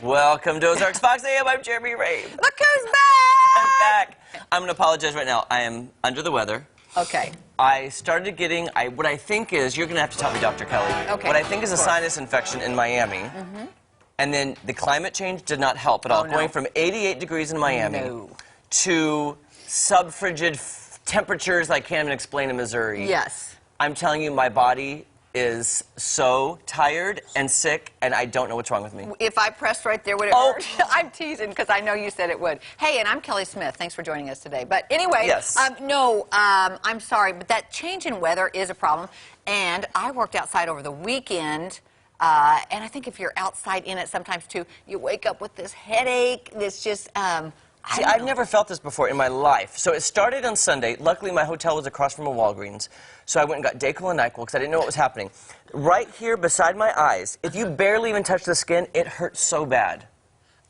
Welcome to Ozarks Fox AM. I'm Jeremy Rave. Look who's back! I'm back. I'm going to apologize right now. I am under the weather. Okay. I started getting, what I think is, you're going to have to tell me, Dr. Kelly. Okay. What I think is a sinus infection in Miami. Mm-hmm. And then the climate change did not help at all. No. Going from 88 degrees in Miami to sub-frigid temperatures I can't even explain in Missouri. Yes. I'm telling you, my body is so tired and sick, and I don't know what's wrong with me. If I pressed right there, would it hurt? I'm teasing because I know you said it would. Hey, and I'm Kelly Smith. Thanks for joining us today. But anyway, yes. I'm sorry, but that change in weather is a problem. And I worked outside over the weekend. And I think if you're outside in it sometimes, too, you wake up with this headache. This just, See, I've never felt this before in my life. So it started on Sunday. Luckily, my hotel was across from a Walgreens. So I went and got Dayquil and NyQuil because I didn't know what was happening. Right here beside my eyes, if you barely even touch the skin, it hurts so bad.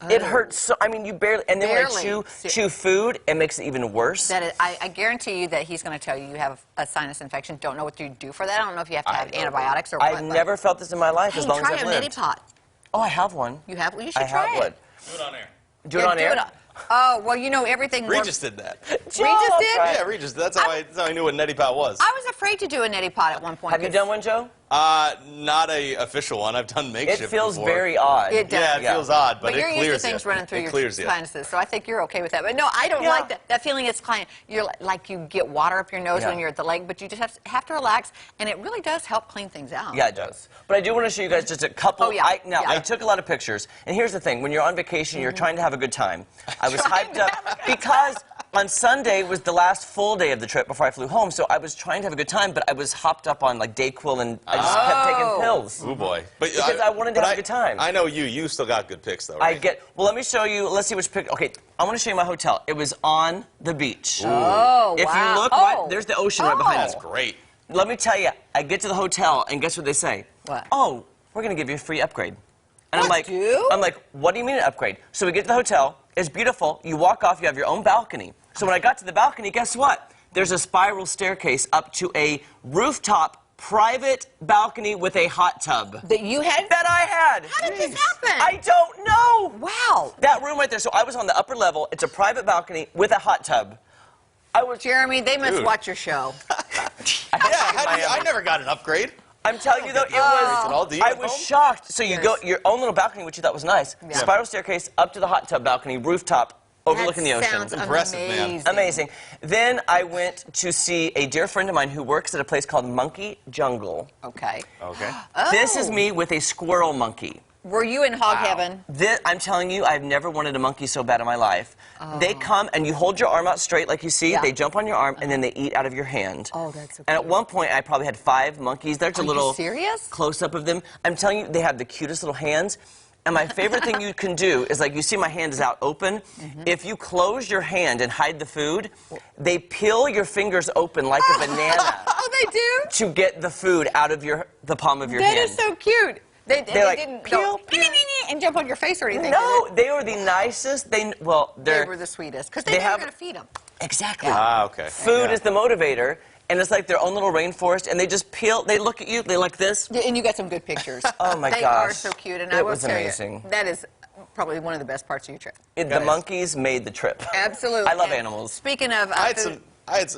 Oh. It hurts so, I mean, you barely, and then when I chew food, it makes it even worse. That is, I guarantee you that he's going to tell you have a sinus infection. Don't know what you do for that. I don't know if you have to have antibiotics or what. I've never felt this in my life as long as I've lived. Try a Neti Pot. Oh, I have one. You have? Well, you should try it. I have one. Do it on air. Do it on air? Oh, well, you know, everything... Regis did that. Regis did? Yeah, Regis. That's how I knew what Neti Pot was. I was afraid to do a Neti Pot at one point. Have you done one, Joe? Not a official one. I've done makeshift It feels before. very odd. It does. Yeah, it feels odd, but it you're clears used to things running through your sinuses, so I think you're okay with that. But no, I don't like that feeling. It's kind of, you're like you get water up your nose when you're at the lake, but you just have to relax, and it really does help clean things out. Yeah, it does. But I do want to show you guys just a couple. Oh, yeah. I took a lot of pictures, and here's the thing: when you're on vacation, you're trying to have a good time. I was hyped up because on Sunday was the last full day of the trip before I flew home, so I was trying to have a good time, but I was hopped up on like Dayquil, and I just kept taking pills. Oh boy! But because I wanted to have a good time. I know you. You still got good pics, though, right? Well, let me show you. Let's see which pic. Okay, I want to show you my hotel. It was on the beach. Ooh. Oh, if wow. you look, there's the ocean right behind us. That's great. Let me tell you, I get to the hotel, and guess what they say? What? Oh, we're going to give you a free upgrade. And I'm like, what do you mean an upgrade? So we get to the hotel. It's beautiful. You walk off. You have your own balcony. So when I got to the balcony, guess what? There's a spiral staircase up to a rooftop private balcony with a hot tub. That you had? That I had. How did this happen? I don't know. Wow. That room right there. So I was on the upper level. It's a private balcony with a hot tub. Jeremy, they must watch your show. I never got an upgrade. I'm telling you, though, I was shocked. So you go your own little balcony, which you thought was nice. Yeah. Spiral staircase up to the hot tub balcony, rooftop, overlooking the ocean. Sounds impressive, amazing. man. Amazing. Then I went to see a dear friend of mine who works at a place called Monkey Jungle. Okay. Okay. Oh. This is me with a squirrel monkey. Were you in hog heaven? I'm telling you, I've never wanted a monkey so bad in my life. Oh. They come, and you hold your arm out straight like you see. Yeah. They jump on your arm, and then they eat out of your hand. Oh, that's so cute. And at one point, I probably had 5 monkeys. There's a little close-up of them. I'm telling you, they have the cutest little hands. And my favorite thing you can do is, like, you see my hand is out open. If you close your hand and hide the food, they peel your fingers open like a banana. Oh, they do? To get the food out of the palm of your hand. That is so cute. They like, didn't go and jump on your face or anything. No, they were the nicest. They were the sweetest. Because they're going to feed them. Exactly. Ah, okay. Food is the motivator, and it's like their own little rainforest, and they just peel, they look at you, they like this. Yeah, and you got some good pictures. Oh, my gosh. They are so cute, and I will tell amazing. You, that is probably one of the best parts of your trip. The monkeys made the trip. Absolutely. I love animals. Speaking of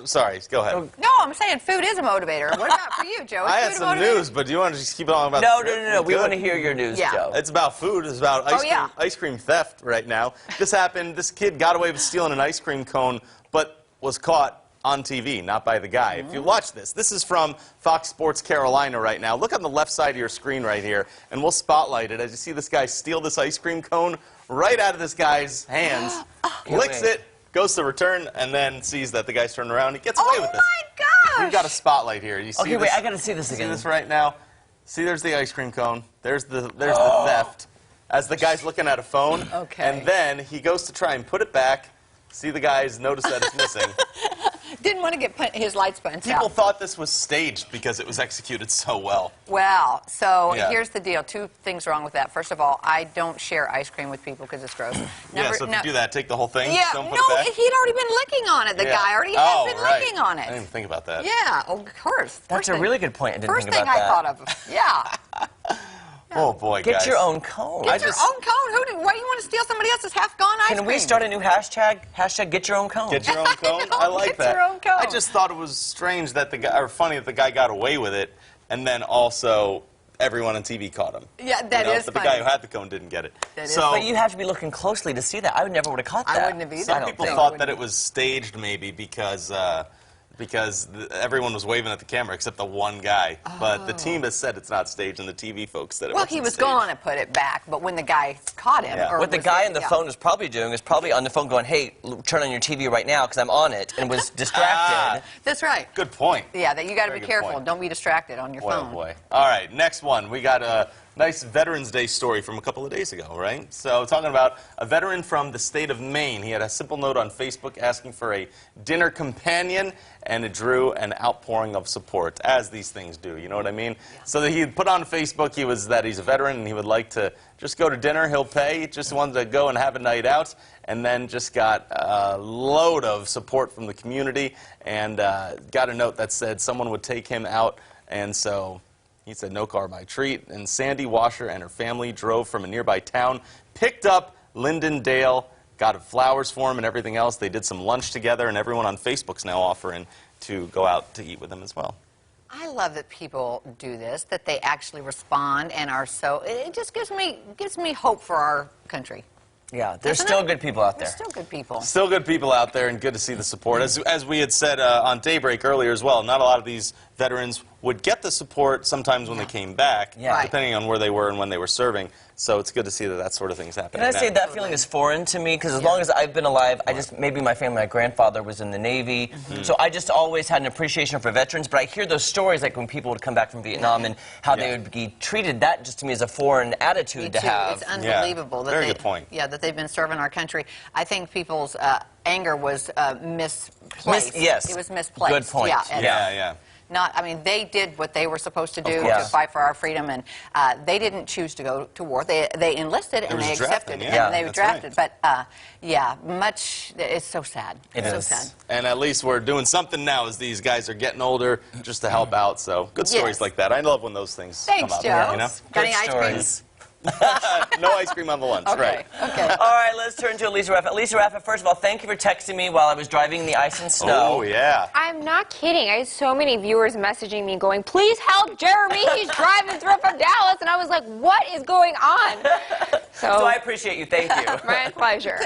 sorry, go ahead. No, I'm saying food is a motivator. What about for you, Joe? I had some news, but do you want to just keep it on about No. We want to hear your news, Joe. It's about food. It's about ice cream theft right now. This happened. This kid got away with stealing an ice cream cone, but was caught on TV, not by the guy. If you watch this is from Fox Sports Carolina right now. Look on the left side of your screen right here, and we'll spotlight it as you see this guy steal this ice cream cone right out of this guy's hands, licks it, goes to return, and then sees that the guy's turned around. He gets away with this. Oh, my gosh! We've got a spotlight here. You see okay, wait, I got to see this again. See this right now? See, there's the ice cream cone. There's the theft. As the guy's looking at a phone. Okay. And then he goes to try and put it back. See the guys notice that it's missing. Didn't want to get his lights punched out. People thought this was staged because it was executed so well. Well, so here's the deal. 2 things wrong with that. First of all, I don't share ice cream with people because it's gross. So if you do that, take the whole thing. Yeah, don't put it back. he'd already been licking on it. The guy already had been licking on it. I didn't even think about that. Yeah, of course. That's a really good point. I didn't First think about thing that. I thought of. Yeah. Oh, boy, Get guys. your own cone. Get your own cone? Why do you want to steal somebody else's half-gone ice cream? Can we start a new hashtag? Hashtag get your own cone. Get your own cone? I like that. Get your own cone. I just thought it was strange that the guy, or funny that the guy got away with it, and then also everyone on TV caught him. Yeah, that is But funny. the guy who had the cone didn't get it. But you have to be looking closely to see that. I would never would have caught that. I wouldn't have either. Some people thought that it was staged, maybe, because everyone was waving at the camera except the one guy. Oh. But the team has said it's not staged, and the TV folks said it wasn't he was staged. going to put it back, but when the guy caught him... Yeah. What the guy on the phone was probably doing is probably on the phone going, hey, turn on your TV right now because I'm on it, and was distracted. That's right. Good point. Yeah, that you got to be Very good careful. point. Don't be distracted on your phone. Oh, boy. All right, next one. We got a nice Veterans Day story from a couple of days ago, right? So talking about a veteran from the state of Maine. He had a simple note on Facebook asking for a dinner companion, and it drew an outpouring of support, as these things do, you know what I mean? Yeah. So that he put on Facebook that he's a veteran and he would like to just go to dinner, he'll pay, just wanted to go and have a night out, and then just got a load of support from the community, and got a note that said someone would take him out, and so he said no car by treat, and Sandy Washer and her family drove from a nearby town, picked up Lyndon Dale, got flowers for him and everything else. They did some lunch together, and everyone on Facebook's now offering to go out to eat with him as well. I love that people do this, that they actually respond and are so... It just gives me hope for our country. Yeah, there's still good people out there. There's still good people. Still good people out there, and good to see the support. As we had said on Daybreak earlier as well, not a lot of these veterans would get the support sometimes when they came back, depending on where they were and when they were serving. So it's good to see that that sort of thing's happening. Can I say that feeling is foreign to me? Because as long as I've been alive, maybe my family, my grandfather was in the Navy, so I just always had an appreciation for veterans. But I hear those stories like when people would come back from Vietnam and how they would be treated. That just to me is a foreign attitude to have. It's unbelievable. Very good point. Yeah, that they've been serving our country. I think people's anger was misplaced. Yes. It was misplaced. Good point. Yeah. I mean, they did what they were supposed to do to fight for our freedom, and they didn't choose to go to war. They enlisted and they accepted, and they were drafted. Right. But it's so sad. It's so sad. And at least we're doing something now as these guys are getting older, just to help out. So good stories like that. I love when those things come up. Joe. You know? Got any ice cream? No ice cream on the lunch, right? Okay. All right, let's turn to Elisa Raffet. Elisa Raffet, first of all, thank you for texting me while I was driving in the ice and snow. Oh, yeah. I'm not kidding. I had so many viewers messaging me going, please help Jeremy. He's driving through from Dallas. And I was like, what is going on? So I appreciate you. Thank you. My pleasure.